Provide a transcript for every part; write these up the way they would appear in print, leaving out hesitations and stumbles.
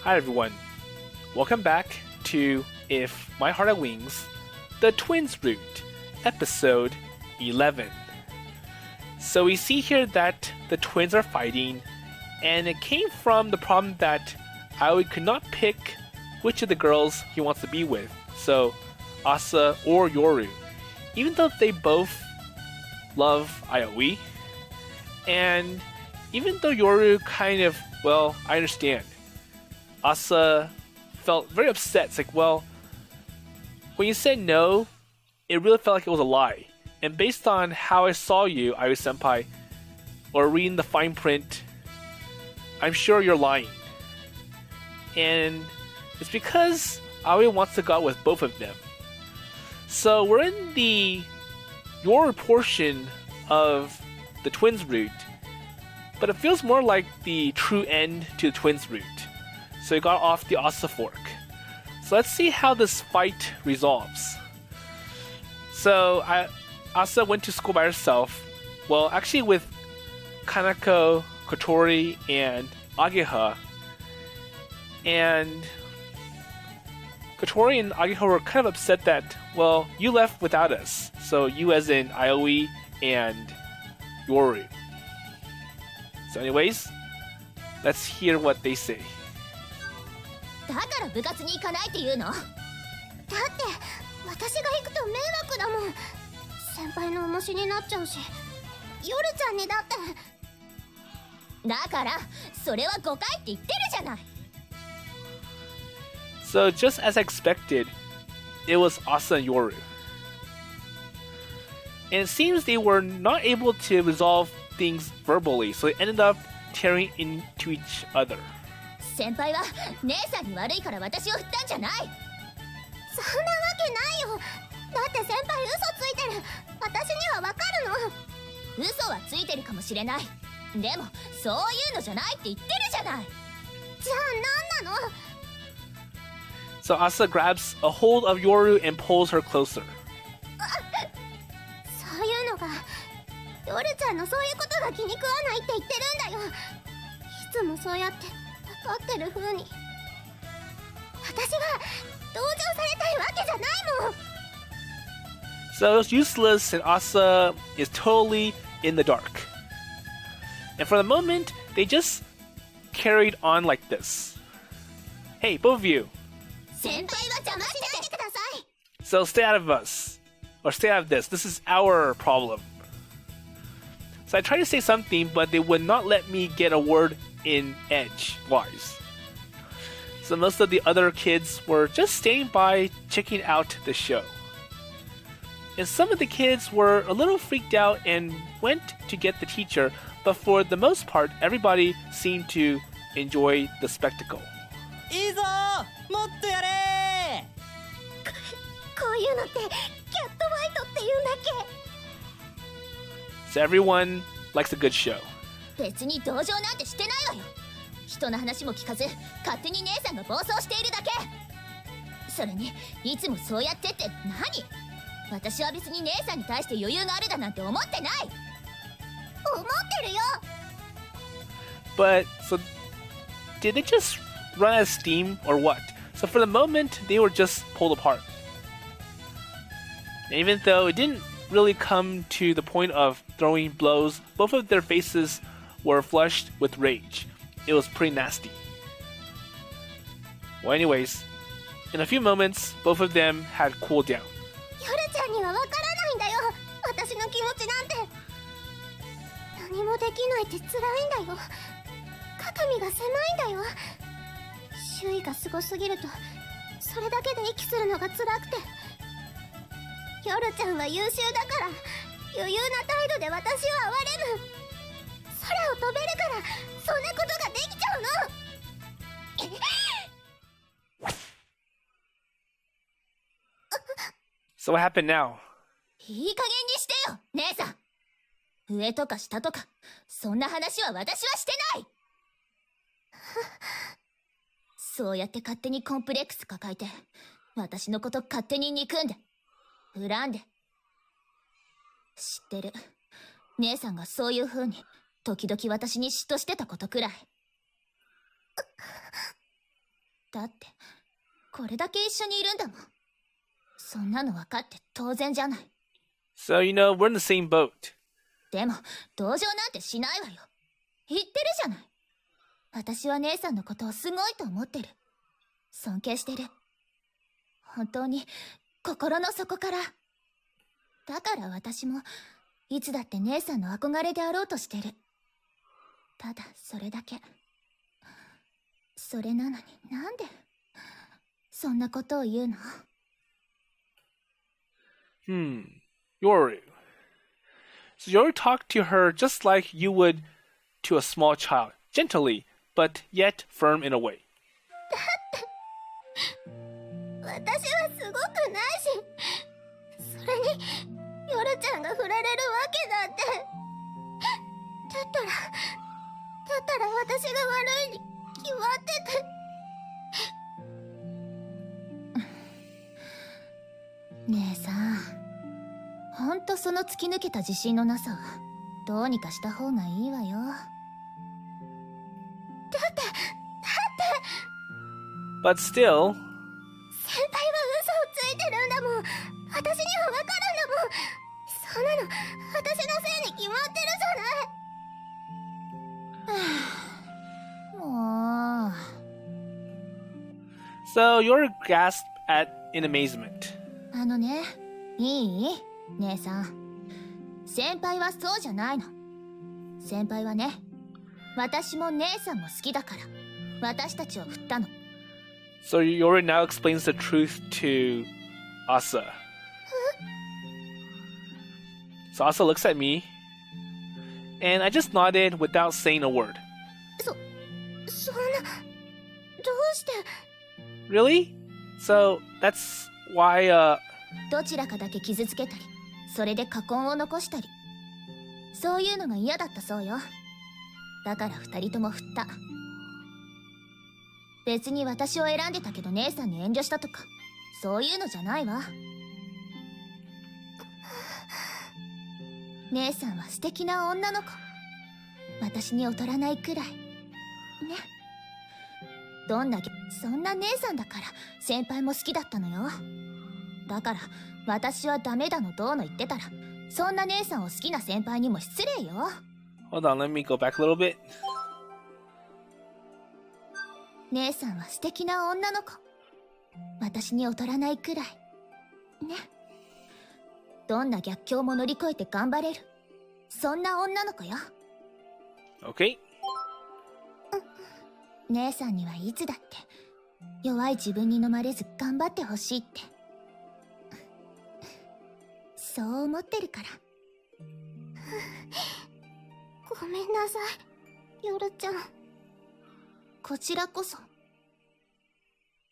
Hi everyone, welcome back to If My Heart Had Wings, the Twins Root, episode 11. So we see here that the twins are fighting, and it came from the problem that Aoi could not pick which of the girls he wants to be with, so Asa or Yoru, even though they both love Aoi, and even though Yoru kind of, well, I understand. Asa felt very upset. It's like, well, when you said no, it really felt like it was a lie. And based on how I saw you, Aoi-senpai, or reading the fine print, I'm sure you're lying. And it's because Aoi wants to go out with both of them. So we're in the Yoru portion of the twins route, but it feels more like the true end to the twins route. So he got off the Asa fork. So let's see how this fight resolves. So Asa went to school by herself. Well, actually with Kanako, Kotori, and Ageha. And Kotori and Ageha were kind of upset that, well, you left without us. So you as in Aoi and Yoru. So anyways, let's hear what they say. だから部活に行かないって言うの？だって私が行くと迷惑だもん。先輩の重しになっちゃうし、夜ちゃんにだって。だからそれは誤解って言ってるじゃない。 So just as expected, it was Asa and Yoru. And it seems they were not able to resolve things verbally, so they ended up tearing into each other. 先輩は姉さんに悪いから私を振ったんじゃない。そんなわけないよ。だって先輩嘘ついてる。私にはわかるの。嘘はついてるかもしれない。でもそういうのじゃないって言ってるじゃない。じゃあ何なの？ So Asa grabs a hold of Yoru and pulls her closer. そういうのが夜ちゃんのそういうことが気に食わないって言ってるんだよ。いつもそうやって分かってる風に。私は同情されたいわけじゃないもん。 So it's useless and Asa is totally in the dark. And for the moment, they just carried on like this. Hey, both of you. 先輩は邪魔しないでください。 So stay out of us. Or stay out of this. This is our problem. So I tried to say something, but they would not let me get a word in edgewise. So most of the other kids were just staying by checking out the show. And some of the kids were a little freaked out and went to get the teacher, but for the most part, everybody seemed to enjoy the spectacle. いいぞー、もっとやれー。こういうのってキャットファイトって言うんだっけ？ So everyone likes a good show. 別に同情なんてしてないわよ。人の話も聞かず勝手に姉さんが暴走しているだけ。それにいつもそうやってって何？私は別に姉さんに対して余裕があるだなんて思ってない。思ってるよ。 But so did they just run out of steam or what? So for the moment, they were just pulled apart. And even though it didn't really come to the point of throwing blows, both of their faces were flushed with rage. It was pretty nasty. Well, anyways, in a few moments, both of them had cooled down. 夜ちゃんにはわからないんだよ。私の気持ちなんて。何もできないって辛いんだよ。肩身が狭いんだよ。周囲がすごすぎるとそれだけで息するのが辛くて。夜ちゃんは優秀だから余裕な態度で私を憐れむ。空を飛べるからそんなことができちゃうの。 So what happened now? いい加減にしてよ姉さん。上とか下とかそんな話は私はしてない。そうやって勝手にコンプレックス抱えて私のこと勝手に憎んで恨んで。知ってる。姉さんがそういう風に時々私に嫉妬してたことくらい。だってこれだけ一緒にいるんだもん。そんなの分かって当然じゃない。 So, we're in the same boat. でも同情なんてしないわよ。言ってるじゃない。私は姉さんのことをすごいと思ってる。尊敬してる。本当に心の底から。だから私もいつだって姉さんの憧れであろうとしてる。ただそれだけ。それなのになんでそんなことを言うの？ Yoru. So Yoru talked to her just like you would to a small child, gently, but yet firm in a way. 私はすごくないし、それにヨルちゃんが振られるわけだって。だったら私が悪いに決まってて。姉さん、ほんとその突き抜けた自信のなさはどうにかした方がいいわよ。だって But still, 先輩は嘘をついてるんだもん。私にはわかるんだもん。そんなの私のせいに決まってるじゃない。もう。 so Yoru gasped in amazement. ね、いい？姉さん。先輩はそうじゃないの。先輩はね、私も姉さんも好きだから、私たちを振ったの。So Yoru now explains the truth to Asa. So Asa looks at me, and I just nodded without saying a word. そんな、どうして？ Really? So that's why, どちらかだけ傷つけたり、それで禍根を残したり。そういうのが嫌だったそうよ。だから二人とも振った。別に私を選んでたけど姉さんに遠慮したとか、そういうのじゃないわ。姉さんは素敵な女の子。私に劣らないくらい。ね。そんな姉さんだから先輩も好きだったのよ。だから私はダメだのどうの言ってたら、そんな姉さんを好きな先輩にも失礼よ。hold on, let me go back a little bit. 姉さんは素敵な女の子。私に劣らないくらい。ね。どんな逆境も乗り越えて頑張れる。そんな女の子よ。Okay. 姉さんにはいつだって弱い自分に飲まれず頑張ってほしいって。そう思ってるから。ごめんなさい、ヨルちゃん。こちらこそ。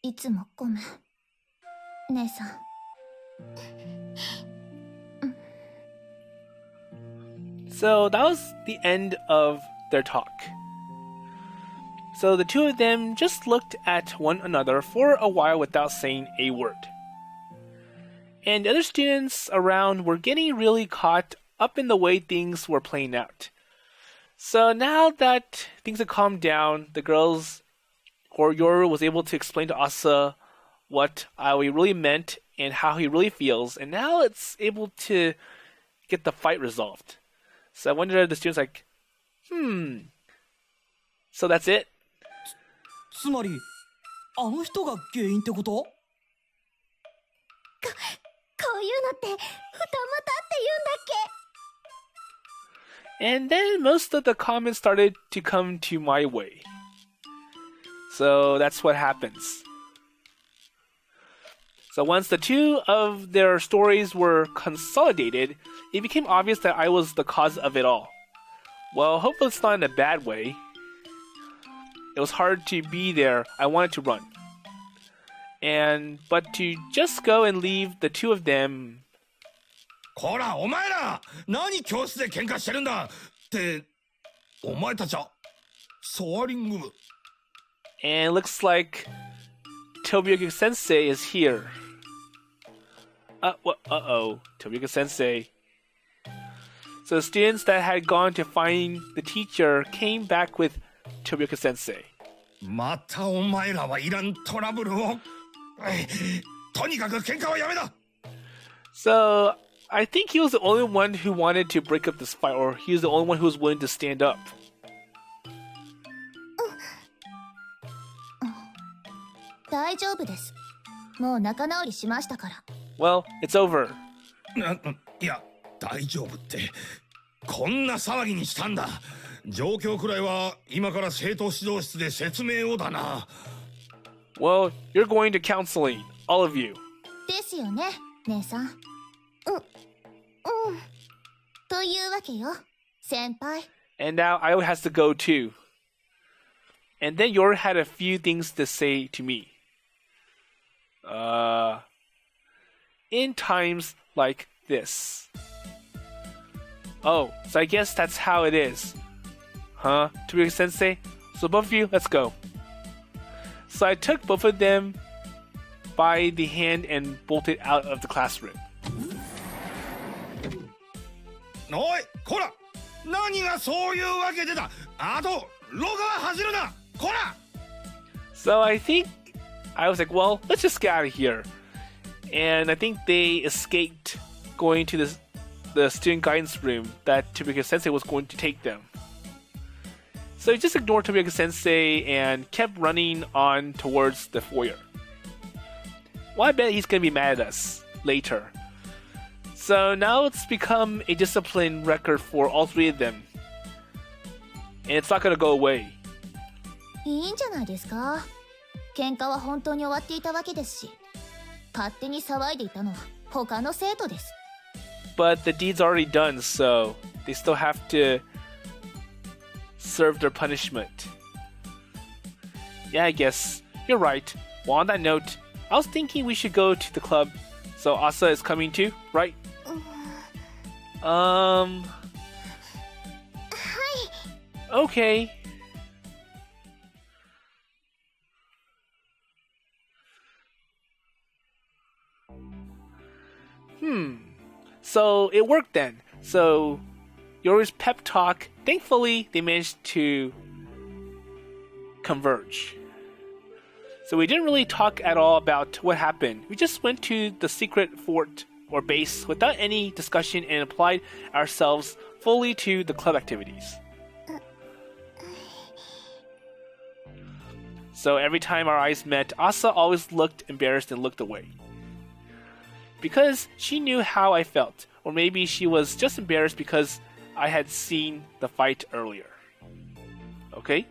いつもごめん、姉さん。So that was the end of their talk. So the two of them just looked at one another for a while without saying a word. And the other students around were getting really caught up in the way things were playing out. So now that things had calmed down, the girls, or Yoru, was able to explain to Asa what Aoi really meant and how he really feels, and now it's able to get the fight resolved. So I wonder if the students like, so that's it? つまりあの人が原因ってこと？こういうのって二股って言うんだっけ？ And then most of the comments started to come to my way. So that's what happens. So once the two of their stories were consolidated, it became obvious that I was the cause of it all. Well, hopefully it's not in a bad way. It was hard to be there. I wanted to run. But to just go and leave the two of them... こらお前ら何教室で喧嘩してるんだってお前たちはソアリング And it looks like Tobioka-sensei is here. Uh-oh, Tobioka-sensei. So the students that had gone to find the teacher came back with Tobioka-sensei. またお前らはいらんトラブルを。とにかく喧嘩はやめだ。 So I think he was the only one who wanted to break up this fight, or he was the only one who was willing to stand up. 大丈夫です。もう仲直りしましたから。Well, it's over. いや、大丈夫って。こんな騒ぎにしたんだ。状況くらいは今から生徒指導室で説明をだな。Well, you're going to counseling, all of you. ですよね、姉さん。というわけよ、先輩。And now Io has to go too. And then Yoru had a few things to say to me. In times like this. Oh, so I guess that's how it is. Huh? Tobioka-sensei? So both of you, let's go. So I took both of them by the hand and bolted out of the classroom. おい、こら、何がそういうわけでだ。あと、廊下は走るな。こら。 So I think I was like, well, let's just get out of here. And I think they escaped going to the student guidance room that Tobioka-sensei was going to take them. So he just ignored Tobioka-sensei and kept running on towards the foyer. Well, I bet he's going to be mad at us later. So now it's become a discipline record for all three of them. And it's not going to go away. いいんじゃないですか。喧嘩は本当に終わっていたわけですし、勝手に騒いでいたのは他の生徒です。But the deed's already done, so they still have to serve their punishment. Yeah, I guess you're right. Well, on that note, I was thinking we should go to the club. So Asa is coming too, right? はい。 Okay. So it worked then. So Yoru's pep talk, thankfully they managed to converge. So we didn't really talk at all about what happened. We just went to the secret fort or base without any discussion and applied ourselves fully to the club activities. So every time our eyes met, Asa always looked embarrassed and looked away. Because she knew how I felt, or maybe she was just embarrassed because I had seen the fight earlier. Okay?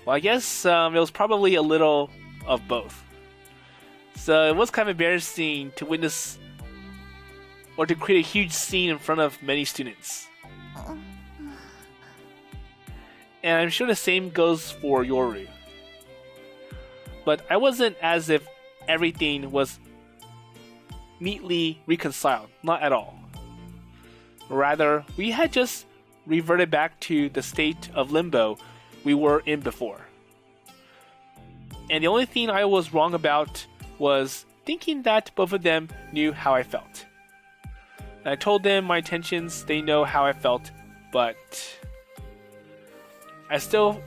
Well, I guess it was probably a little of both. So it was kind of embarrassing to witness or to create a huge scene in front of many students. And I'm sure the same goes for Yoru. But I wasn't as if everything was neatly reconciled, not at all. Rather, we had just reverted back to the state of limbo we were in before. And the only thing I was wrong about was thinking that both of them knew how I felt. And I told them my intentions, they know how I felt, but I still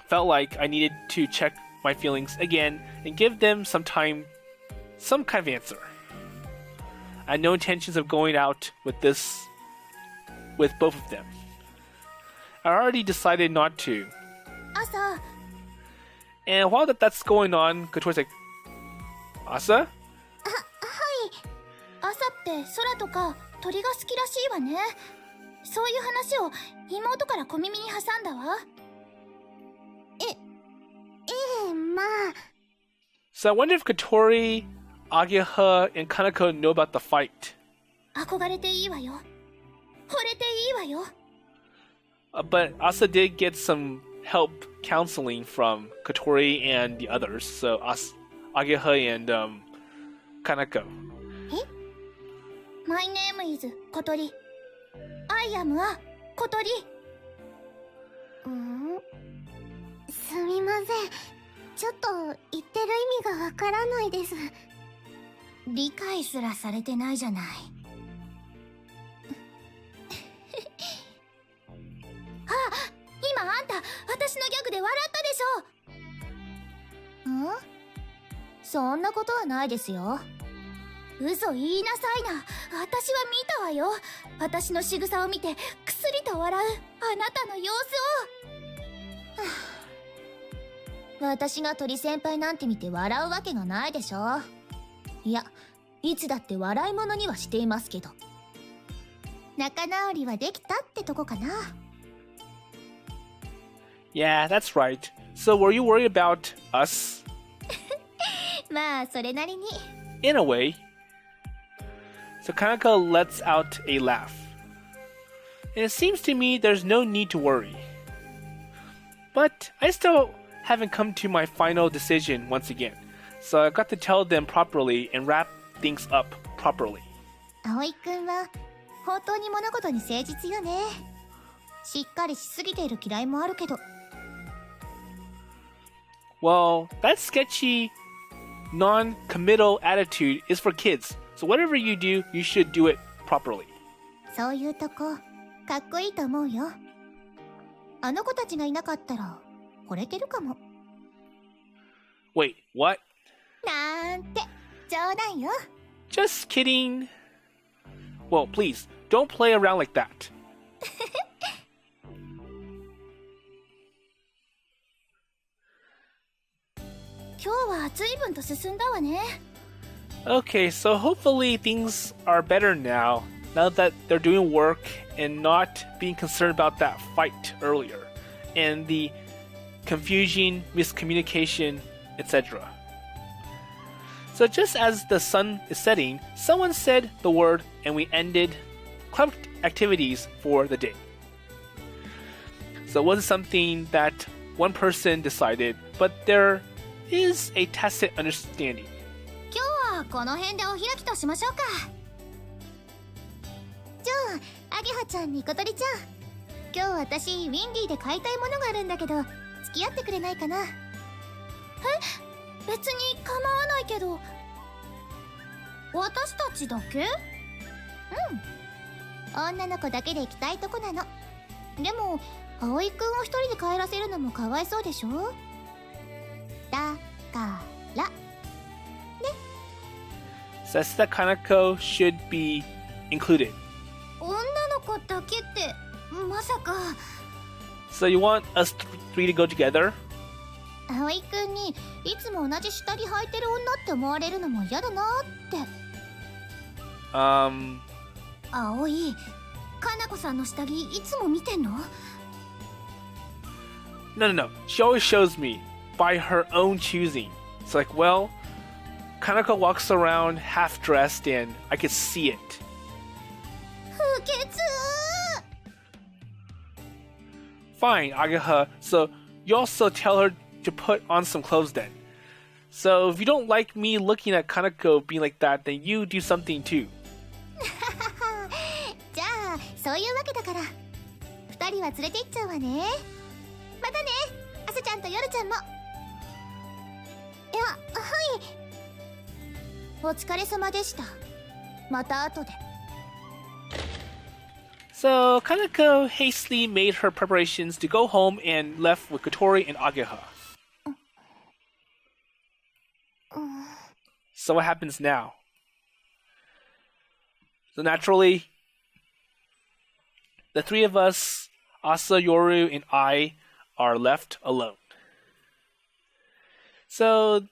felt like I needed to check my feelings again and give them some time, some kind of answer. I had no intentions of going out with both of them. I already decided not to. Asa. And while that's going on, Kotori's like, Asa? はい。朝って空とか鳥が好きらしいわね。そういう話を妹から小耳に挟んだわ。まあ。So I wonder if Kotori, Ageha, and Kanako know about the fight. 憧れていいわよ。惚れていいわよ。But Asa did get some help counseling from Kotori and the others. So Ageha and Kanako. My name is Kotori. I am a Kotori. すみません。ちょっと言ってる意味がわからないです。理解すらされてないじゃない。あ、今あんた私のギャグでで笑ったでしょ。そんなことはないですよ。嘘言いなさいな。私は見たわよ。私の仕草を見てくすりと笑うあなたの様子を。私が鳥先輩なんて見て笑うわけがないでしょ。いや、いつだって笑い物にはしていますけど。仲直りはできたってとこかな。Yeah, that's right. So were you worried about us? まあそれなりに。 In a way. So Kanako lets out a laugh. And it seems to me there's no need to worry. But I still haven't come to my final decision once again. So I got to tell them properly and wrap things up properly. 葵くんは本当に物事に誠実よね。しっかりしすぎている嫌いもあるけど。Well, that sketchy, non-committal attitude is for kids. So whatever you do, you should do it properly. そういうとこかっこいいと思うよ。あの子たちがいなかったら惚れてるかも。 Wait, what? なんて冗談よ。 Just kidding. Well, please, don't play around like that. 今日は随分と進んだわね。 Okay, so hopefully things are better now that they're doing work and not being concerned about that fight earlier and the confusion, miscommunication, etc. So just as the sun is setting, someone said the word and we ended club activities for the day. So it wasn't something that one person decided, but there is a tacit understanding. 今日はこの辺でお開きとしましょうか。じゃあアゲハちゃんに小鳥ちゃん、今日私ウィンディーで買いたいものがあるんだけど付き合ってくれないかな。別に構わないけど。私たちだけ？女の子だけで行きたいとこなの。でも葵くんを一人で帰らせるのもかわいそうでしょ。だからSays that Kanako should be included. 女の子だけってまさか。 So you want us three to go together? 葵くんにいつも同じ下着履いてる女って思われるのも嫌だなって。葵、かなこさんの下着いつも見てんの？ No. She always shows me by her own choosing. It's like, well, Kanako walks around half dressed and I could see it. 不潔。 Fine, Ageha. So you also tell her to put on some clothes then. So if you don't like me looking at Kanako being like that, then you do something too. じゃあそういうわけだから二人は連れて行っちゃうわね。またね、あさちゃんとよるちゃんも。いや、はい。お疲れ様でした。また後で。 So Kanako hastily made her preparations to go home and left with Kotori and Ageha. So what happens now? So naturally, the three of us, Asa, Yoru, and I, are left alone. So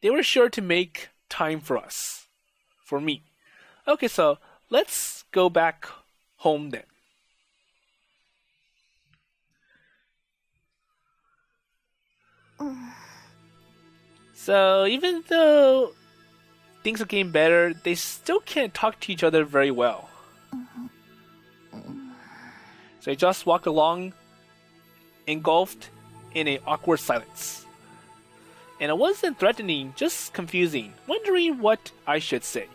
they were sure to make time for us, for me. Okay, so let's go back home then. So even though things are getting better, they still can't talk to each other very well. So they just walk along, engulfed in an awkward silence. And it wasn't threatening, just confusing, wondering what I should say.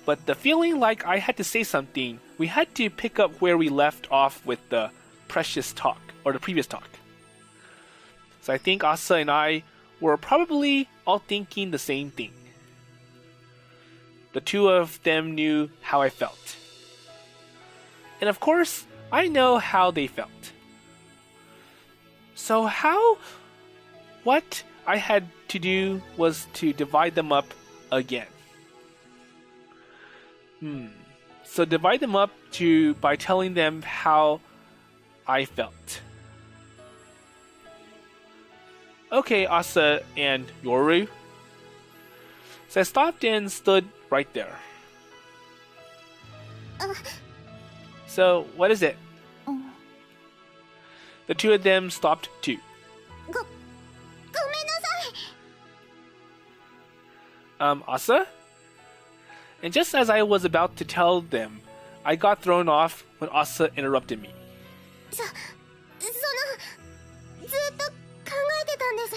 But the feeling like I had to say something, we had to pick up where we left off with the previous talk. So I think Asa and I were probably all thinking the same thing. The two of them knew how I felt. And of course, I know how they felt. So what I had to do was to divide them up again. So divide them up by telling them how I felt. Okay, Asa and Yoru. So I stopped and stood right there. So, what is it? The two of them stopped too. ごめんなさい。Asa? And just as I was about to tell them, I got thrown off when Asa interrupted me. ずっと考えてたんです。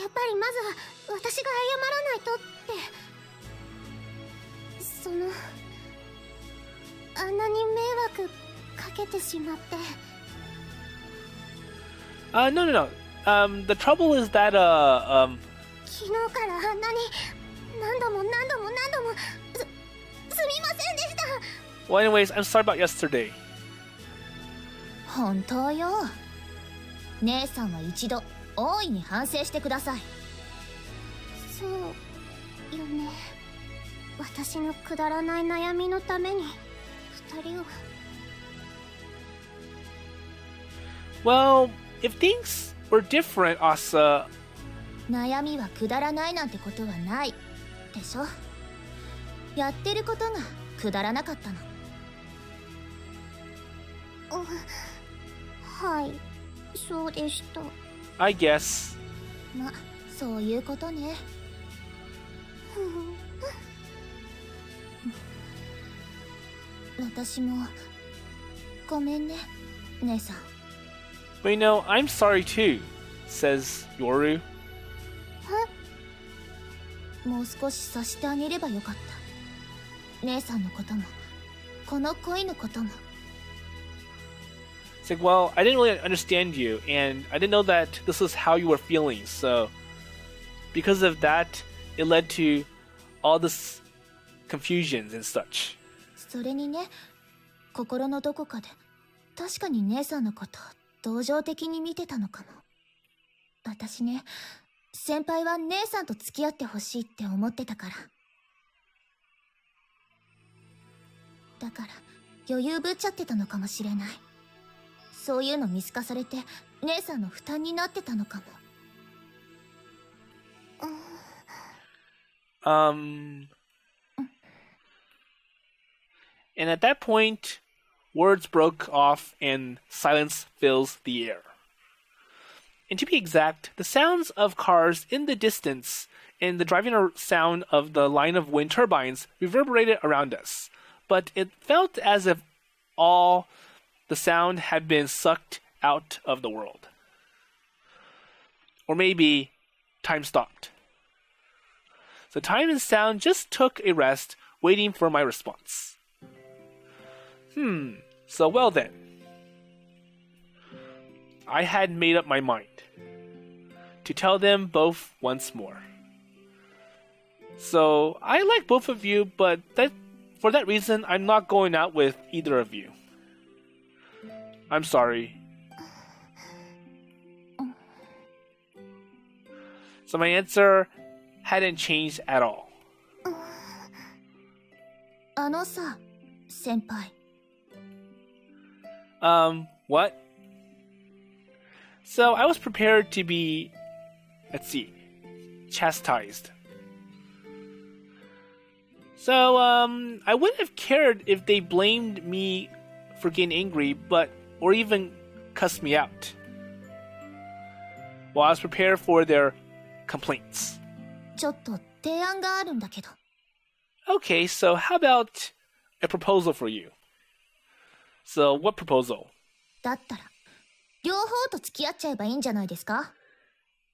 やっぱりまずは私が謝らないとって。あんなに迷惑かけてしまって。No. The trouble is that, 昨日からあんなに何度もすみませんでした。Well, anyways, I'm sorry about yesterday. 本当よ。姉さんは一度大いに反省してください。そうよね。私のくだらない悩みのために二人を。Well, if things were different, Asa... 悩みはくだらないなんてことはないでしょ。やってることがくだらなかったの。はい、そうでした。I guess. ま、そういうことね。私もごめんね、姉さん。But I'm sorry too, says Yoru. もう少しさしてあげればよかった。姉さんのことも、この恋のことも。It's like, well, I didn't really understand you, and I didn't know that this was how you were feeling, so because of that, it led to all this confusions and such. それにね、心のどこかで確かに姉さんのこと同情的に見てたのかも。私ね、先輩は姉さんと付き合ってほしいって思ってたから。だから余裕ぶっちゃってたのかもしれない。そういうの見透かされて姉さんの負担になってたのかも。And at that point, words broke off and silence fills the air. And to be exact, the sounds of cars in the distance and the driving sound of the line of wind turbines reverberated around us. But it felt as if all the sound had been sucked out of the world. Or maybe time stopped. So time and sound just took a rest, waiting for my response. So well then. I had made up my mind to tell them both once more. So I like both of you, but for that reason, I'm not going out with either of you. I'm sorry. So my answer hadn't changed at all. あのさ、先輩。What? So I was prepared to be, chastised. So, I wouldn't have cared if they blamed me for getting angry, or even cussed me out. Well, I was prepared for their complaints. ちょっと提案があるんだけど。Okay, so how about a proposal for you? So, what proposal? だったら、両方と付き合っちゃえばいいんじゃないですか？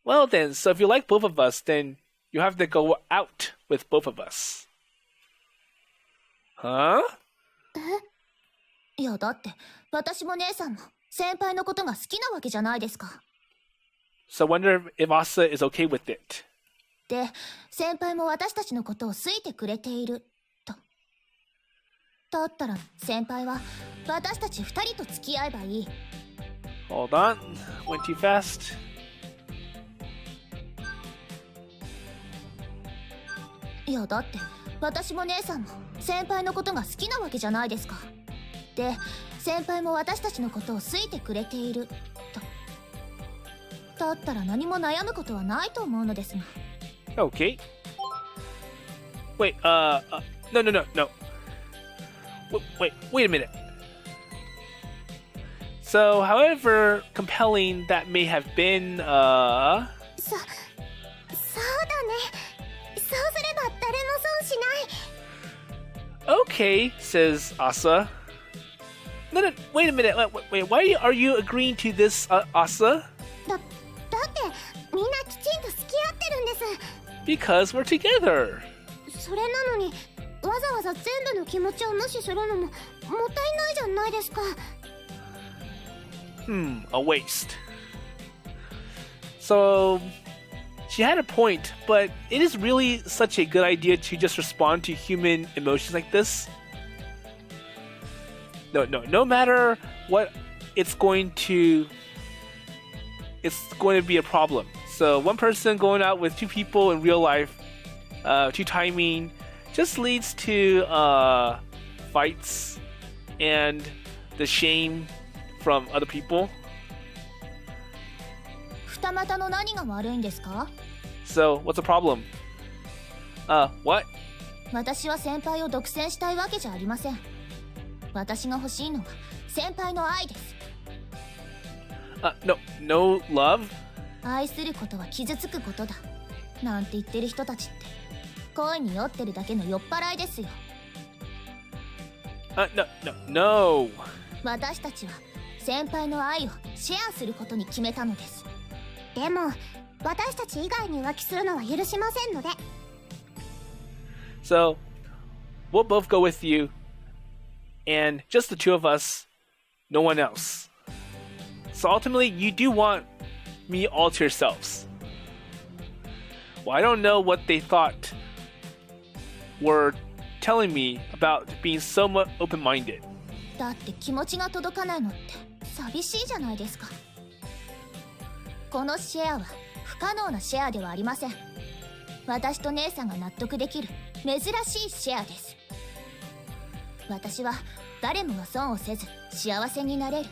Well then, so if you like both of us, then you have to go out with both of us. Huh? いや、だって、私も姉さんも先輩のことが好きなわけじゃないですか。So I wonder if Asa is okay with it. で、先輩も私たちのことを好いてくれていると。だったら先輩は私たち二人と付き合えばいい。 Hold on. Went too fast. いやだって私も姉さんも先輩のことが好きなわけじゃないですか。で先輩も私たちのことを好いてくれていると。だったら何も悩むことはないと思うのですが。 Okay. Wait, no. Wait a minute. So, however compelling that may have been, そうだね。そうすれば誰も損しない。 okay, says Asa. No, wait a minute. Wait, why are you agreeing to this, Asa? だってみんなきちんと付き合ってるんです。 Because we're together. それなのにわざわざ全部の気持ちを無視するのももったいないじゃないですか。 A waste. So, she had a point, but it is really such a good idea to just respond to human emotions like this. No matter what, it's going to be a problem. So one person going out with two people in real life, two timing, just leads to fights and the shame from other people. 二股の何が悪いんですか？ So what's the problem? What? 私は先輩を独占したいわけじゃありません。私が欲しいのは先輩の愛です。No love? 愛することは傷つくことだなんて言ってる人たちって恋に酔ってるだけの酔っ払いですよ。No. 私たちは先輩の愛をシェアすることに決めたのです。でも私たち以外に浮気するのは許しませんので。 So we'll both go with you, and just the two of us, no one else. So ultimately, you do want me all to yourselves. Well, I don't know what they thought were telling me about being somewhat open-minded. だって気持ちが届かないのって寂しいじゃないですか。このシェアは不可能なシェアではありません。私と姉さんが納得できる珍しいシェアです。私は誰もが損をせず幸せになれる、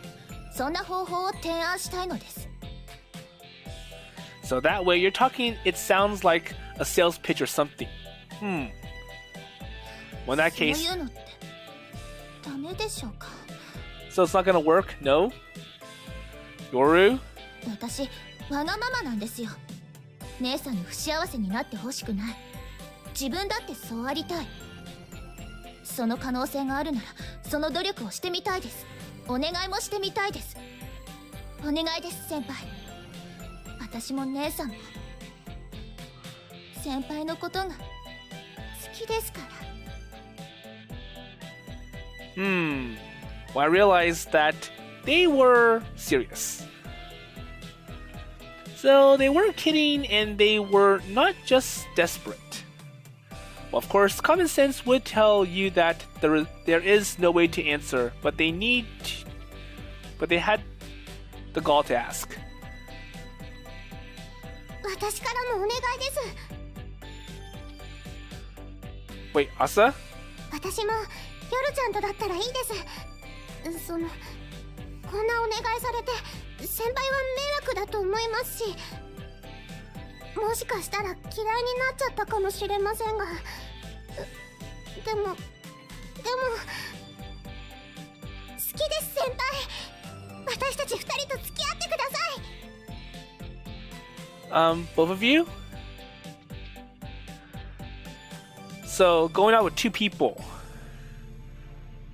そんな方法を提案したいのです。 So that way you're talking, it sounds like a sales pitch or something. Well, in that そう case, いうのってダメでしょうか。 so it's not gonna work? No? Yoru? 私わがままなんですよ。姉さんに不幸せになってほしくない。自分だってそうありたい。その可能性があるならその努力をしてみたいです。お願いもしてみたいです。お願いです先輩。私も姉さんも先輩のことが好きですから。 Well, I realized that they were serious. So they weren't kidding, and they were not just desperate. Well, of course, common sense would tell you that there is no way to answer, but they had the gall to ask. 私からもお願いです。 Wait, Asa? 私も夜ちゃんとだったらいいです。こんなお願いされて先輩は迷惑だと思いますし、もしかしたら嫌いになっちゃったかもしれませんが、でも好きです先輩。私たち二人と付き合ってください。Both of you? So, going out with two people.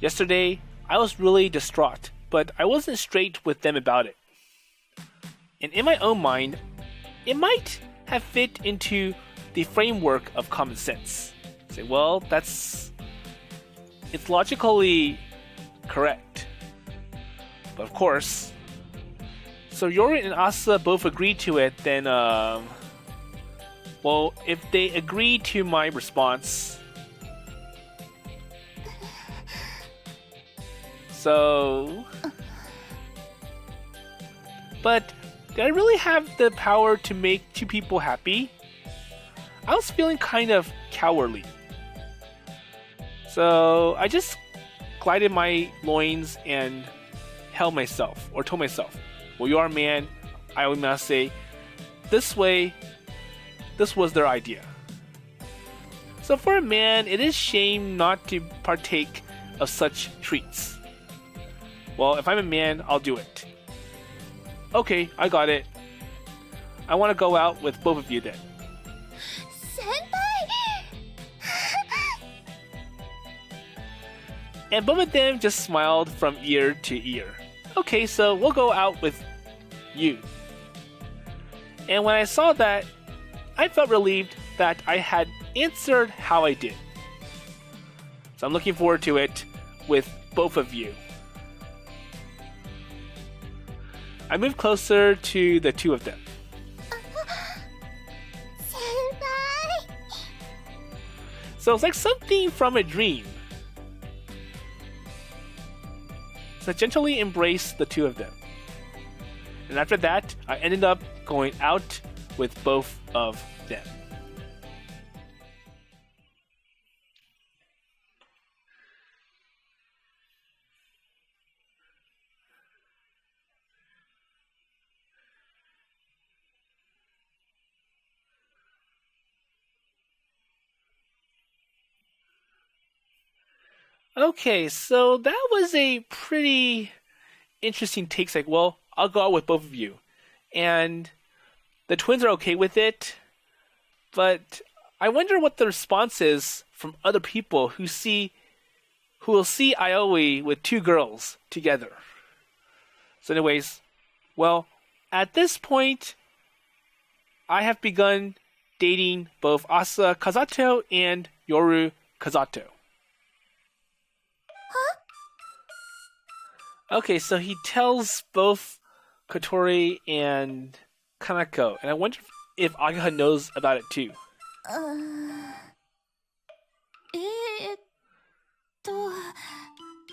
Yesterday, I was really distraught, but I wasn't straight with them about it. And in my own mind, it might have fit into the framework of common sense. Say, well, it's logically correct. But of course, so Yoru and Asa both agreed to it, then, well, if they agree to my response, So... But did I really have the power to make two people happy? I was feeling kind of cowardly. So I just glided my loins and held myself, or told myself, well, you are a man, I must say, this way, this was their idea. So for a man, it is shame not to partake of such treats. Well, if I'm a man, I'll do it. Okay, I got it. I want to go out with both of you then. And both of them just smiled from ear to ear. Okay, so we'll go out with you. And when I saw that, I felt relieved that I had answered how I did. So I'm looking forward to it with both of you. I moved closer to the two of them. So it's like something from a dream. So I gently embraced the two of them. And after that, I ended up going out with both of them. Okay, so that was a pretty interesting take. It's like, well, I'll go out with both of you. And the twins are okay with it. But I wonder what the response is from other people who will see Aoi with two girls together. So anyways, well, at this point, I have begun dating both Asa Kazato and Yoru Kazato. Okay, so he tells both Kotori and Kanako, and I wonder if Ageha knows about it too.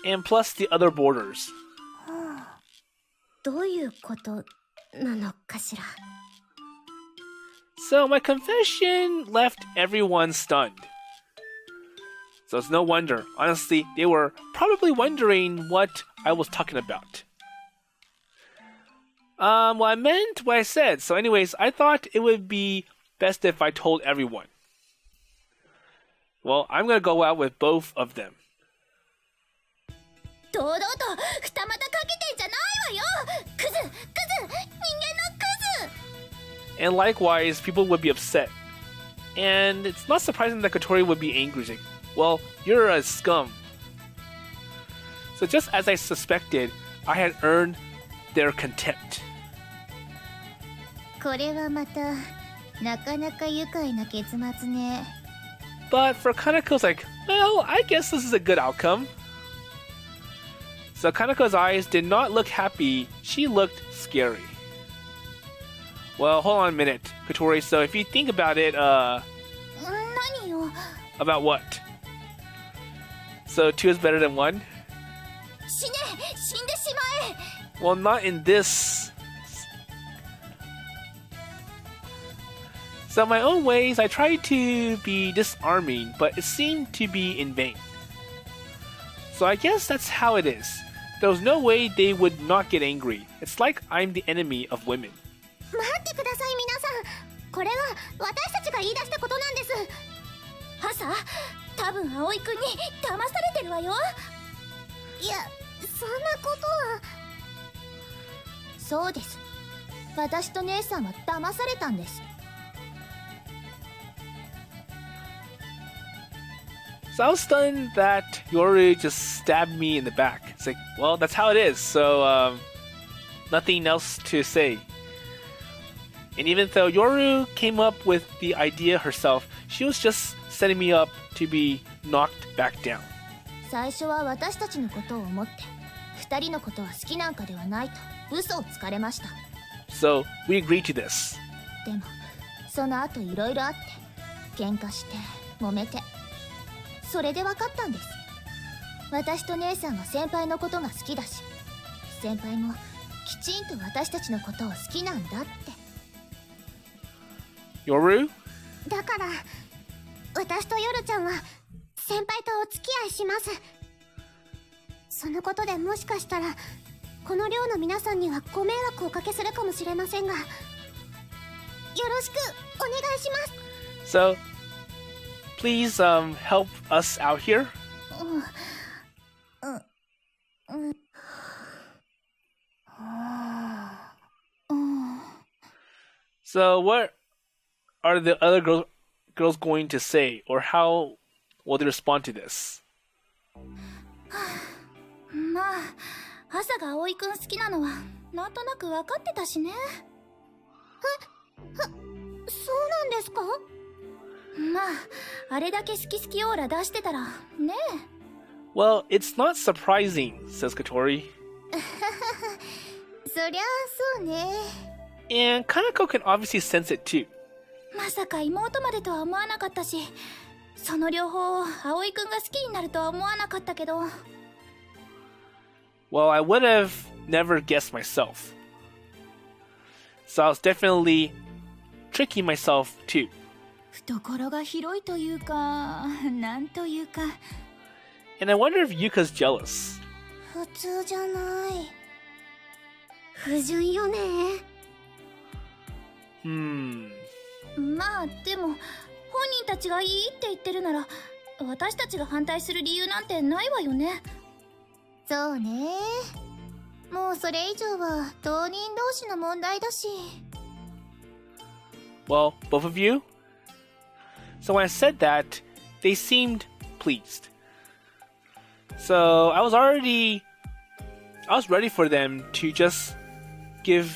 And plus the other boarders. どういうことなのかしら? So my confession left everyone stunned. So it's no wonder. Honestly, they were probably wondering what I was talking about. Well, I meant what I said. So anyways, I thought it would be best if I told everyone. Well, I'm gonna go out with both of them. 堂々と二股かけてんじゃないわよ。クズ、クズ、人間のクズ。 And likewise, people would be upset. And it's not surprising that Kotori would be angry. Like, well, you're a scum. So just as I suspected, I had earned their contempt. これはまたなかなか愉快な結末ね。 But for Kanako, it's like, well, I guess this is a good outcome. So Kanako's eyes did not look happy. She looked scary. Well, hold on a minute, Kotori. So if you think about it, 何よ。 about what? So 2 is better than 1? 死ね、死んでしまえ。 Well, not in this. So in my own ways, I tried to be disarming, but it seemed to be in vain. So I guess that's how it is. There was no way they would not get angry. It's like I'm the enemy of women. 待ってください皆さん。これは私たちが言い出したことなんです。朝、多分葵くんに騙されてるわよ。いや、そんなことは。そうです。私と姉さんは騙されたんです。 So I was stunned that Yoru just stabbed me in the back. It's like, well, that's how it is. So, nothing else to say. And even though Yoru came up with the idea herself, she was just setting me up to be knocked back down. 最初は私たちのことを思って、二人のことは好きなんかではないと嘘をつかれました。 So we agreed to this. でも、その後いろいろあって、喧嘩して、揉めて。それで分かったんです。私と姉さんは先輩のことが好きだし、先輩もきちんと私たちのことを好きなんだって。Yoru? だから私とヨルちゃんは先輩とお付き合いします。そのことでもしかしたらこの寮の皆さんにはご迷惑をおかけするかもしれませんが、よろしくお願いします。 So, please help us out here. So, what are the other girls going to say, or how will they respond to this? まあ朝が葵くん好きなのはなんとなく分かってたしね。そうなんですか？まああれだけ好き好きオーラ出してたらねえ。 Well, it's not surprising, says Kotori. そりゃそうね。 And Kanako can obviously sense it too. まさか妹までとは思わなかったし、その両方葵くんが好きになるとは思わなかったけど。 Well, I would have never guessed myself. So I was definitely tricking myself too. 懐が広いというか、なんというか。 And I wonder if Yuka's jealous. 普通じゃない。不純よね。まあでも本人たちがいいって言ってるなら私たちが反対する理由なんてないわよね。そうね。もうそれ以上は当人同士の問題だし。 Well, both of you? So when I said that, they seemed pleased. So I was ready for them to just give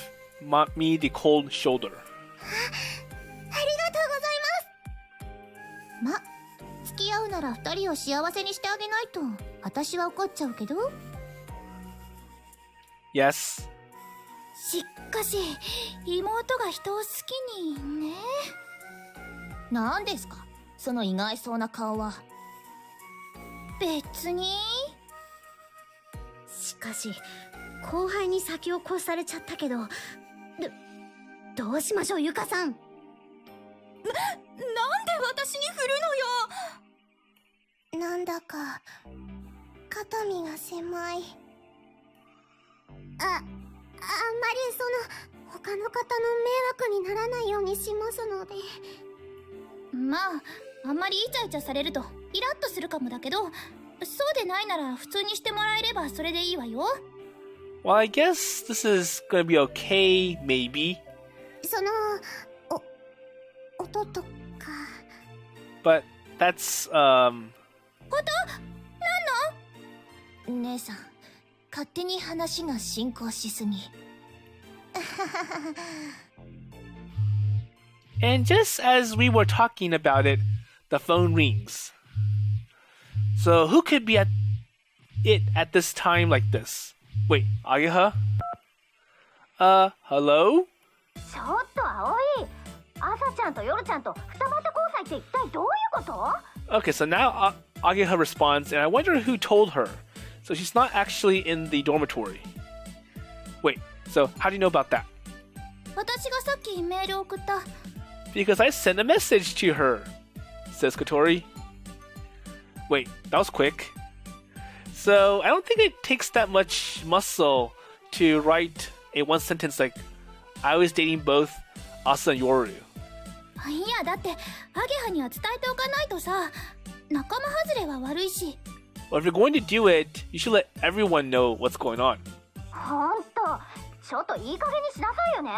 me the cold shoulder. ありがとうございます。ま、付き合うなら二人を幸せにしてあげないと私は怒っちゃうけど。 Yes. しかし妹が人を好きにね。何ですかその意外そうな顔は。別に。しかし後輩に先を越されちゃったけど、どうしましょうゆかさん。なんで私に振るのよ。なんだか肩身が狭い。あんまり他の方の迷惑にならないようにしますので。まああんまりイチャイチャされるとイラッとするかもだけど、そうでないなら普通にしてもらえればそれでいいわよ。 Well, I guess this is gonna be okay, maybe. その音とか。 But that's, 姉さん勝手に話が進行しすぎ。 And just as we were talking about it, the phone rings. So who could be at this time like this? Wait, Ageha? Hello? ちょっと葵、朝ちゃんと夜ちゃんと二股交際って一体どういうこと？ Okay, so now Ageha responds, and I wonder who told her. So she's not actually in the dormitory. Wait, so how do you know about that? 私がさっきメール送った。 Because I sent a message to her, says Kotori. Wait, that was quick. So I don't think it takes that much muscle to write a one sentence like, I was dating both Asa and Yoru. いやだってアゲハには伝えておかないとさ、仲間外れは悪いし。 Well, if you're going to do it, you should let everyone know what's going on. ほんと、ちょっといい加減にしなさいよね。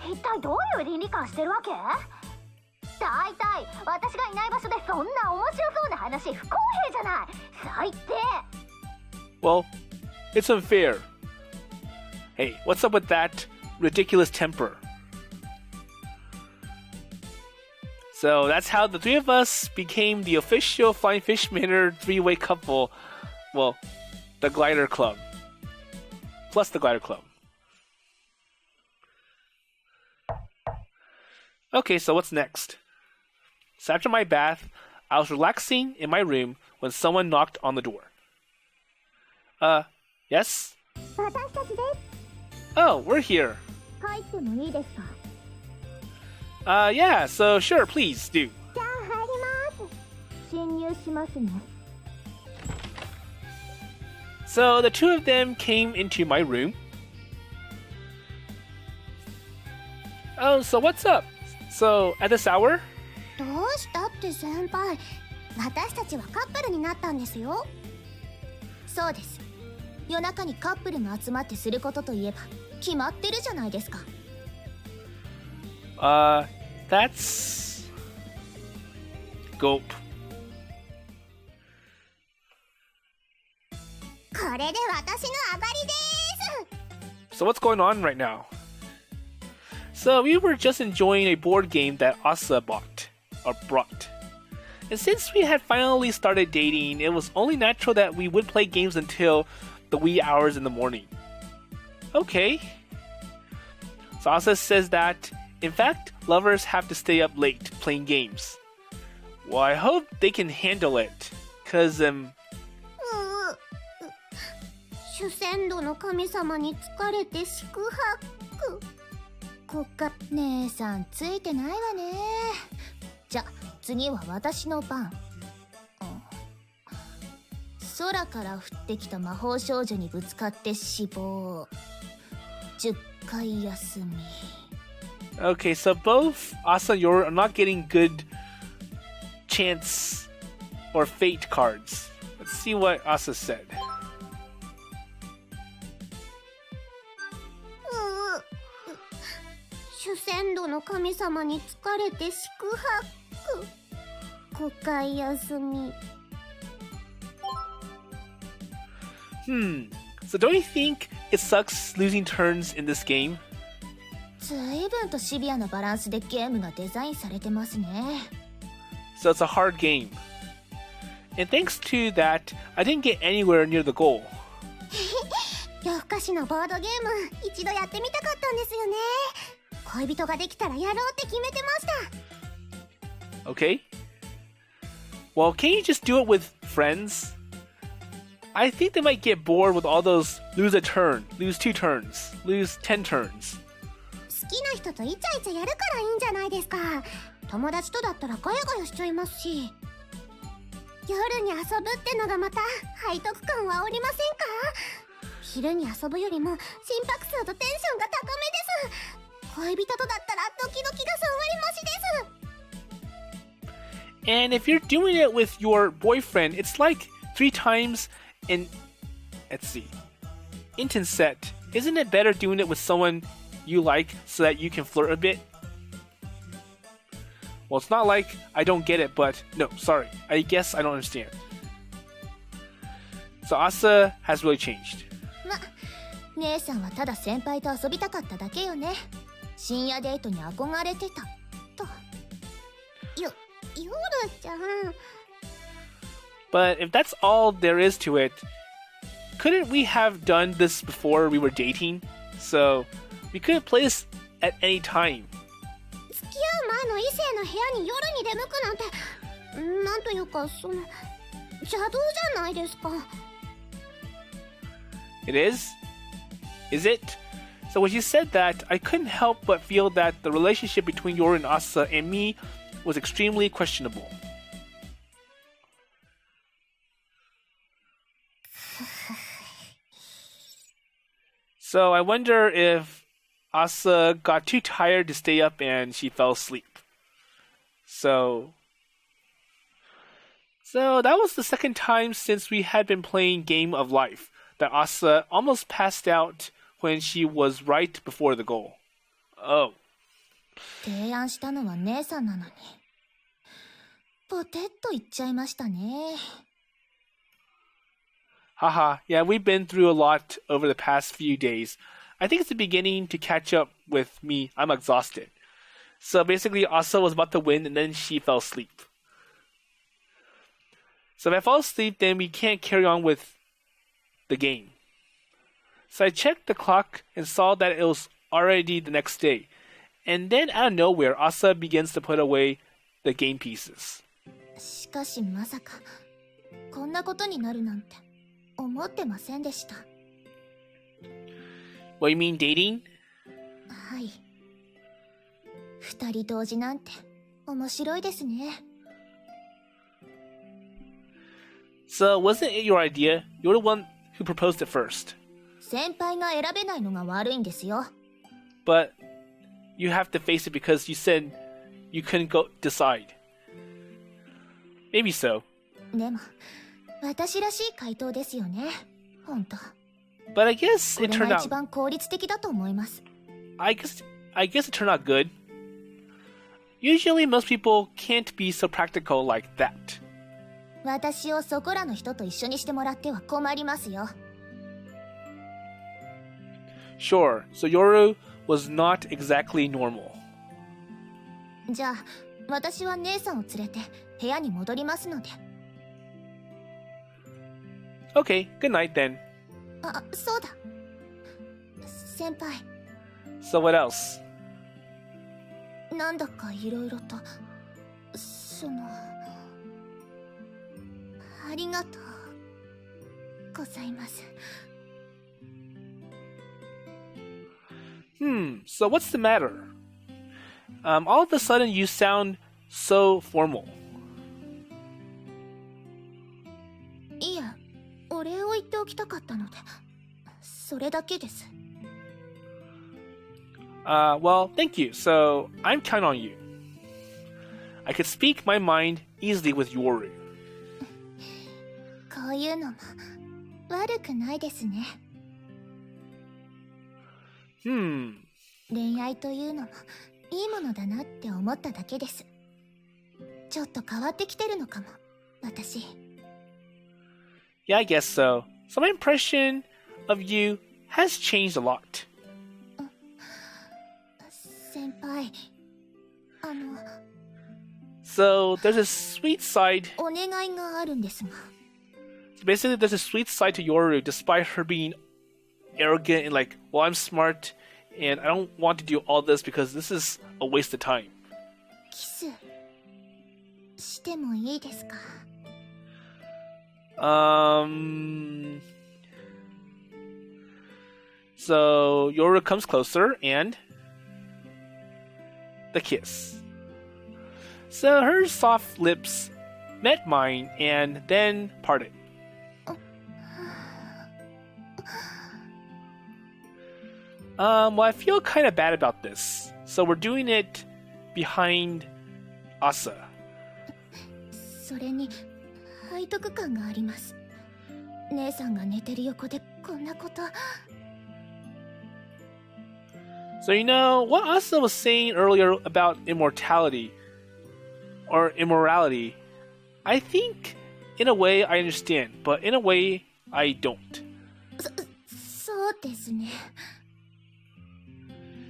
一体どういう倫理観してるわけ？だいたい私がいない場所でそんな面白そうな話不公平じゃない。最低。 Well, it's unfair. Hey, what's up with that ridiculous temper? So that's how the three of us became the official Flying Fish Manor three-way couple. Well, the Glider Club. Plus the Glider Club. Okay, so what's next? So after my bath, I was relaxing in my room when someone knocked on the door. Yes? 私たちです。 Oh, we're here. 入ってもいいですか？ Yeah, so sure, please do. じゃあ入ります。侵入しますね。 So the two of them came into my room. Oh, so what's up? So, at this hour? どうしたって先輩、私たちはカップルになったんですよ。そうです。夜中にカップルが集まってすることといえば決まってるじゃないですか。That's... Gulp. これで私の上がりです。 So what's going on right now? So we were just enjoying a board game that Asa brought. And since we had finally started dating, it was only natural that we would play games until the wee hours in the morning. Okay. So Asa says that, in fact, lovers have to stay up late playing games. Well, I hope they can handle it. Cause, 主戦度の神様に疲れて四苦八苦。姉さんついてないわね。じゃ、次は私の番。空から降ってきた魔法少女にぶつかって死亡。10回休み。Okay, so both Asa and Yoru are not getting good chance or fate cards. Let's see what Asa said. 主戦度の神様に疲れて四苦八苦。5回休み。So don't you think it sucks losing turns in this game? ずいぶんとシビアなバランスでゲームがデザインされてますね。So it's a hard game. And thanks to that, I didn't get anywhere near the goal. 夜更かしのボードゲーム一度やってみたかったんですよね。恋人ができたらやろうって決めてました。 Okay? Well, can't you just do it with friends? I think they might get bored with all those lose a turn, lose 2 turns, lose 10 turns. 好きな人とイチャイチャやるからいいんじゃないですか。友達とだったらガヤガヤしちゃいますし。夜に遊ぶってのがまた背徳感はおりませんか？昼に遊ぶよりも心拍数とテンションが高めです。恋人とだったらドキドキが3割増しです。 And if you're doing it with your boyfriend, it's like 3 times in, let's see, Inten set. Isn't it better doing it with someone you like so that you can flirt a bit? Well, it's not like I don't get it, but no, sorry. I guess I don't understand. So Asa has really changed. ま、姉さんはただ先輩と遊びたかっただけよね。深夜デートに憧れてたと。夜ちゃん。 But if that's all there is to it, couldn't we have done this before we were dating? So we couldn't play this at any time. 付き合う前の異性の部屋に夜に出向くなんて、なんというか邪道じゃないですか。 It is? Is it? So when you said that, I couldn't help but feel that the relationship between Yoru and Asa and me was extremely questionable. So I wonder if Asa got too tired to stay up and she fell asleep. So that was the second time since we had been playing Game of Life that Asa almost passed out when she was right before the goal. Oh. 提案したのは姉さんなのに。ポテッと言っちゃいましたね。 Haha, yeah, we've been through a lot over the past few days. I think it's beginning to catch up with me. I'm exhausted. So basically, Asa was about to win and then she fell asleep. So if I fall asleep, then we can't carry on with the game. So I checked the clock and saw that it was already the next day. And then out of nowhere, Asa begins to put away the game pieces. しかしまさかこんなことになるなんて思思ってませんでした。 What, you mean dating? はい。二人同時なんて面白いですね。 So wasn't it your idea? You're the one who proposed it first. 先輩が選べないのが悪いんですよ。 But you have to face it because you said you couldn't go decide. Maybe so. でも、私らしい回答ですよね。ほんと。 But I guess こ it れ turned が out... 一番効率的だと思います。 I guess it turned out good. Usually most people can't be so practical like that. 私をそこらの人と一緒にしてもらっては困りますよ。 Sure, so Yoru was not exactly normal. じゃあ、私は姉さんを連れて部屋に戻りますので。 Okay, good night then. あ、そうだ。先輩、 So what else? なんだかいろいろと、ありがとうございます。 So what's the matter? All of a sudden you sound so formal. いや、お礼を言っておきたかったので、それだけです。 Well, thank you. So I'm counting on you. I could speak my mind easily with Yoru. こういうのも悪くないですね。 恋愛というのもいいものだなって思っただけです。ちょっと変わってきてるのかも、私。 Yeah, I guess so. So my impression of you has changed a lot. 先輩、So there's a sweet side. お願いがあるんですが。 So basically, there's a sweet side to Yoru, despite her being arrogant and like, well, I'm smart, and I don't want to do all this because this is a waste of time. キスしてもいいですか？ So Yoru comes closer and the kiss. So her soft lips met mine and then parted. Well, I feel kind of bad about this. So we're doing it behind Asa. それに背徳感があります。姉さんが寝てる横でこんなこと。 So you know, what Asa was saying earlier about immortality or immorality, I think in a way I understand, but in a way I don't. そうですね。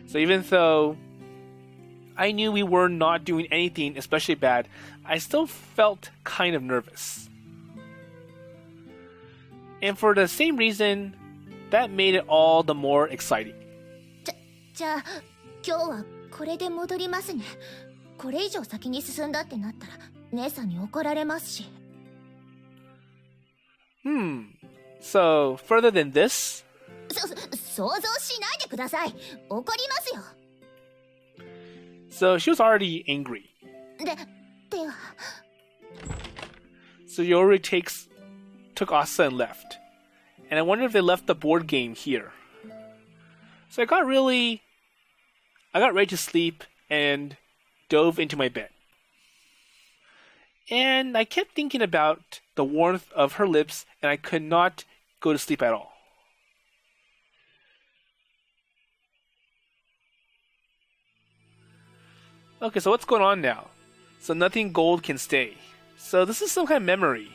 So even though I knew we were not doing anything especially bad, I still felt kind of nervous. And for the same reason, that made it all the more exciting. じゃあ今日はこれで戻りますね。これ以上先に進んだってなったら姉さんに怒られますし。 So further than this? 想像しないでください。怒りますよ。 So she was already angry. では。 So Yoru took Asa and left. And I wonder if they left the board game here. So I got ready to sleep and dove into my bed. And I kept thinking about the warmth of her lips and I could not go to sleep at all. Okay, so what's going on now? So nothing gold can stay. So this is some kind of memory.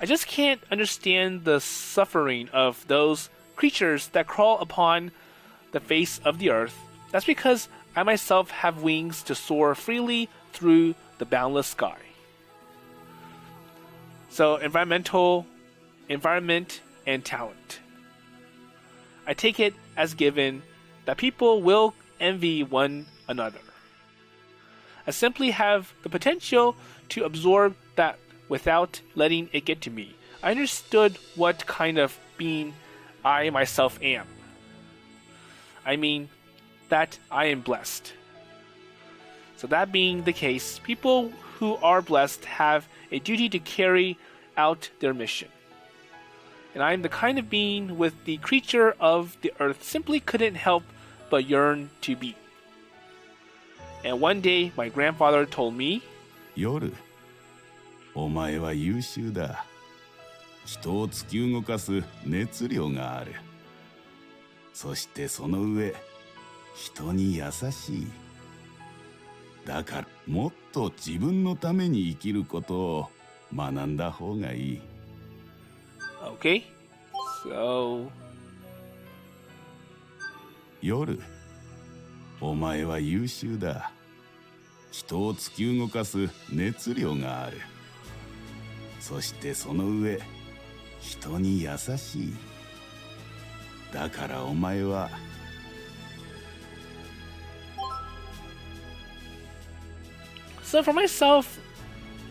I just can't understand the suffering of those creatures that crawl upon the face of the earth. That's because I myself have wings to soar freely through the boundless sky. So environment, and talent. I take it as given that people will envy one another. I simply have the potential to absorb that without letting it get to me. I understood what kind of being I myself am. I mean, that I am blessed. So that being the case, people who are blessed have a duty to carry out their mission. And I am the kind of being with the creature of the earth simply couldn't help but yearn to be. And one day, my grandfather told me, 夜、お前は優秀だ。人を突き動かす熱量がある。そしてその上、人に優しい。だからもっと自分のために生きることを学んだ方がいい。Okay, so... 夜、お前は優秀だ。人を突き動かす熱量がある。そしてその上、人に優しい。だからお前は。So for myself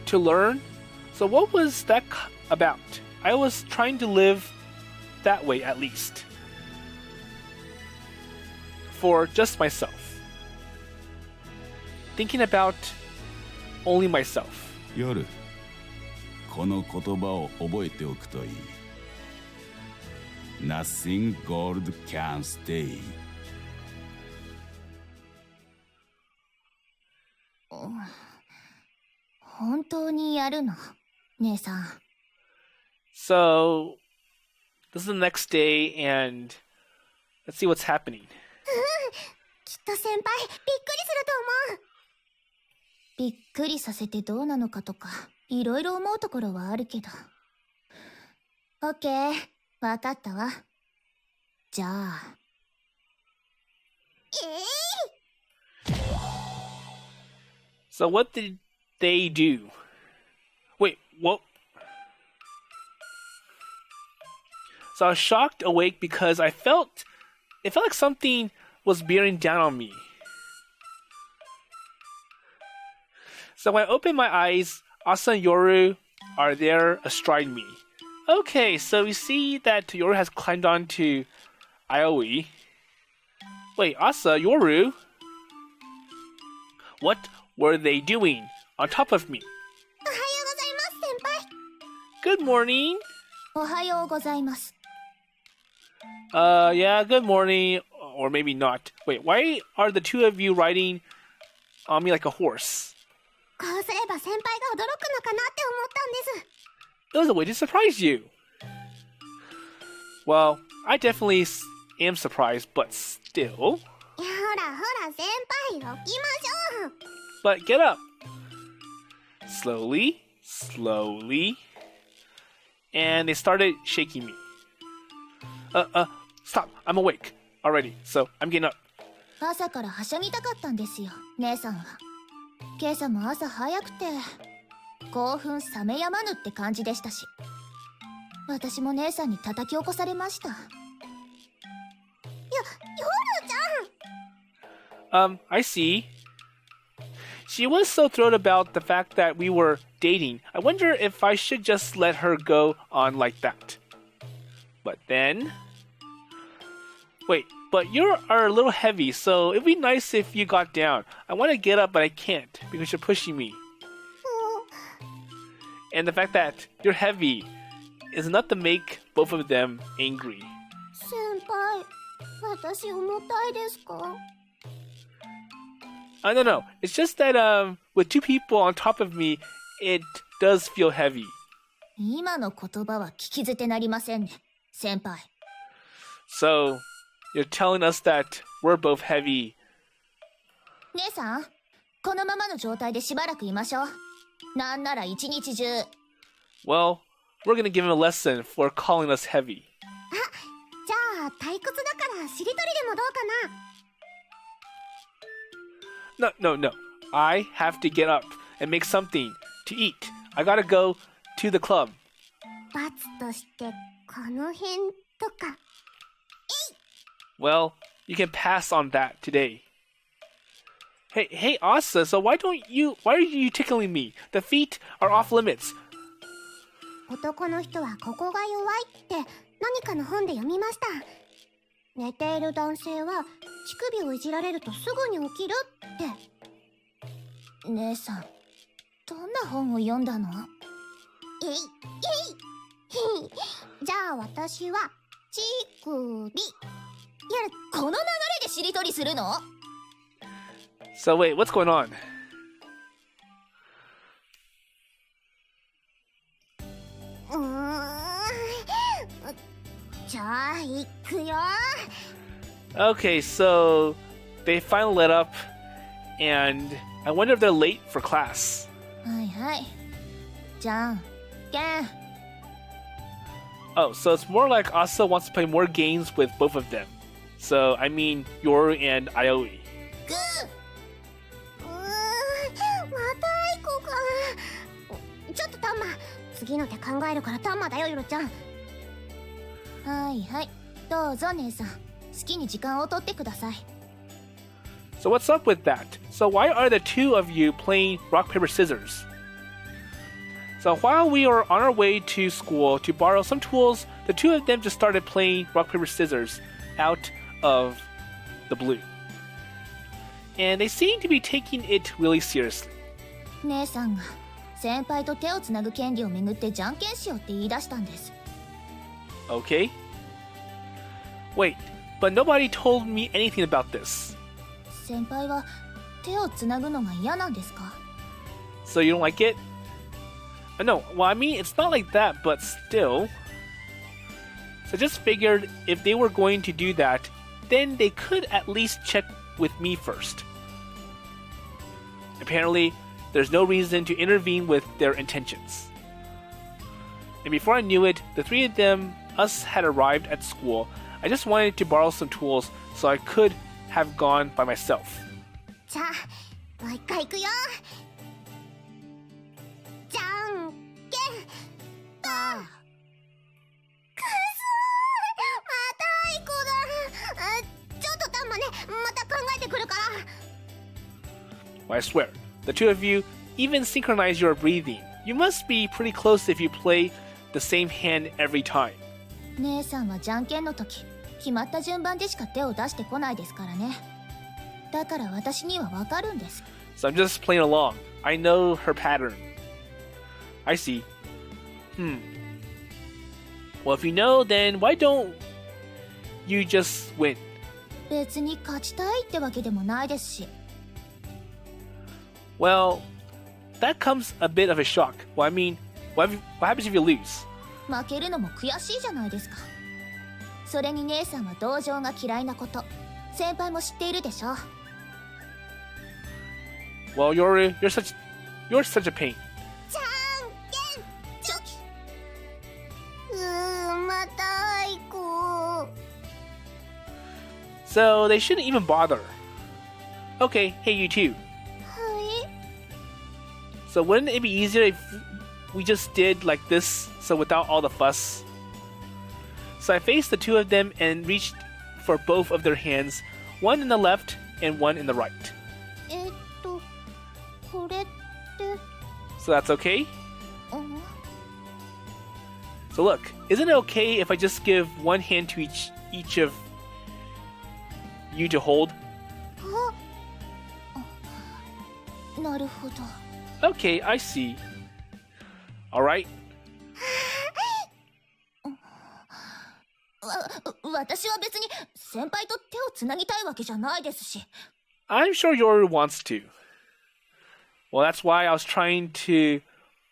to learn, so what was that about? I was trying to live that way at least. For just myself. Thinking about only myself. 夜、この言葉を覚えておくといい。Nothing gold can stay. 本当にやるの、姉さん。So, this is the next day, and let's see what's happening. きっと先輩びっくりすると思う。びっくりさせてどうなのかとか、いろいろ思うところはあるけど。オッケー、わかったわ。じゃあ。So what did they do? Wait, what? So I was shocked awake because it felt like something was bearing down on me. So when I opened my eyes, Asa and Yoru are there astride me. Okay, so we see that Yoru has climbed onto Aoi. Wait, Asa, Yoru? What were they doing on top of me? おはようございます、先輩。 Good morning. おはようございます。Yeah, good morning. Or maybe not. Wait, why are the two of you riding on me like a horse? こうすれば先輩が驚くのかなって思ったんです。 It was a way to surprise you. Well, I definitely am surprised, but still. いや、ほらほら、先輩、起きましょう。 But get up. Slowly, slowly. And they started shaking me. Stop. I'm awake already, so I'm getting up. 朝からはしゃぎたかったんですよ、姉さんは。今朝も朝早くて、興奮冷めやまぬって感じでしたし。私も姉さんに叩き起こされました。夜ちゃん。I see. She was so thrilled about the fact that we were dating. I wonder if I should just let her go on like that. But then... Wait, but you are a little heavy, so it'd be nice if you got down. I want to get up, but I can't because you're pushing me. And the fact that you're heavy is enough to make both of them angry. 先輩、私重たいですか？ No. It's just that with two people on top of me, it does feel heavy. 今の言葉は聞き捨てなりませんね、先輩。 So, you're telling us that we're both heavy. 姉さん、このままの状態でしばらくいましょう。なんなら一日中。Well, we're gonna give him a lesson for calling us heavy. じゃあ、退屈だからしりとりでもどうかな？ No. I have to get up and make something to eat. I gotta go to the club. 罰としてこの辺とか。 Well, you can pass on that today. Hey, Asa, so why are you tickling me? The feet are off limits. 男の人はここが弱いって何かの本で読みました。寝ている男性は乳首をいじられるとすぐに起きるって。姉さん、どんな本を読んだの？えいえいじゃあ私は乳首。この流れでしりとりするの？ So wait, what's going on? じゃあ行くよ。 Okay, so they finally let up, and I wonder if they're late for class. はいはい。じゃんけん。 Oh, so it's more like Asa wants to play more games with both of them. So, I mean, Yoru and Aoi. またアイコか。ちょっとタンマ、次の手考えるからタンマだよ、ヨロちゃん。はいはい。どうぞ姉さん。好きに時間を取ってください。 So what's up with that? So why are the two of you playing rock, paper, scissors? So while we were on our way to school to borrow some tools, the two of them just started playing rock, paper, scissors out of the blue. And they seem to be taking it really seriously. 姉さんが先輩と手をつなぐ権利をめぐってじゃんけんしようって言い出したんです。 Okay? Wait, but nobody told me anything about this. 先輩は手をつなぐのが嫌なんですか？ So you don't like it? No, well, I mean, it's not like that, but still. So I just figured if they were going to do that, then they could at least check with me first. Apparently, there's no reason to intervene with their intentions. And before I knew it, the three of them, us, had arrived at school. I just wanted to borrow some tools so I could have gone by myself. じゃあもう一回行くよ。じゃんけんパー。くそー、またアイコだ。ちょっとタンマね、また考えてくるから。 Well, I swear, the two of you even synchronize your breathing. You must be pretty close if you play the same hand every time. 姉さんはじゃんけんの時決まった順番でしか手を出してこないですからね。だから私にはわかるんです。 So I'm just playing along. I know her pattern. I see. Well, if you know, then why don't you just win? 別に勝ちたいってわけでもないですし。 Well, that comes a bit of a shock. Well, I mean, what happens if you lose? 負けるのも悔しいじゃないですか。それに姉さんは同情が嫌いなこと先輩も知っているでしょ。 Well, you're such a pain. じゃんけんチョキ。またアイコ。 So they shouldn't even bother. Okay, hey you too. はい。 So wouldn't it be easier if we just did like this, so without all the fuss? So I faced the two of them and reached for both of their hands, one in the left and one in the right. これって。 So that's okay? うん。 So look, isn't it okay if I just give one hand to each of you to hold? なるほど。 Okay, I see. Alright. 私は別に先輩と手をつなぎたいわけじゃないですし。 I'm sure Yoru wants to. Well, that's why I was trying to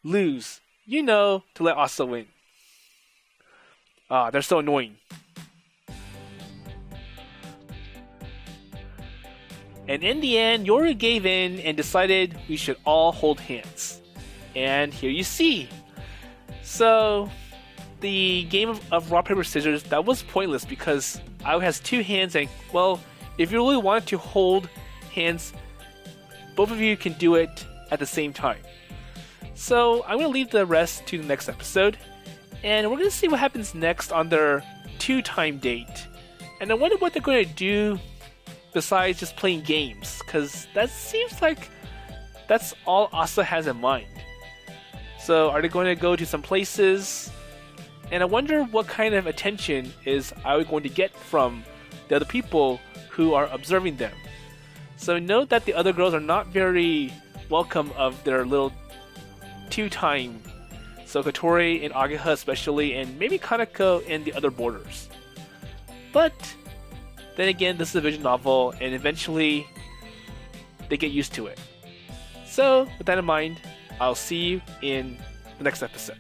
lose. You know, to let Asa win. Ah, they're so annoying. And in the end, Yoru gave in and decided we should all hold hands. And here you see. So, the game of rock, paper, scissors, that was pointless because Aoi has two hands and, well, if you really want to hold hands, both of you can do it at the same time. So, I'm going to leave the rest to the next episode. And we're going to see what happens next on their 2-time date. And I wonder what they're going to do besides just playing games, because that seems like that's all Asa has in mind. So are they going to go to some places? And I wonder what kind of attention is Aoi going to get from the other people who are observing them. So note that the other girls are not very welcome of their little two-time. So Kotori and Ageha especially, and maybe Kaneko and the other boarders. But then again, this is a visual novel, and eventually they get used to it. So with that in mind, I'll see you in the next episode.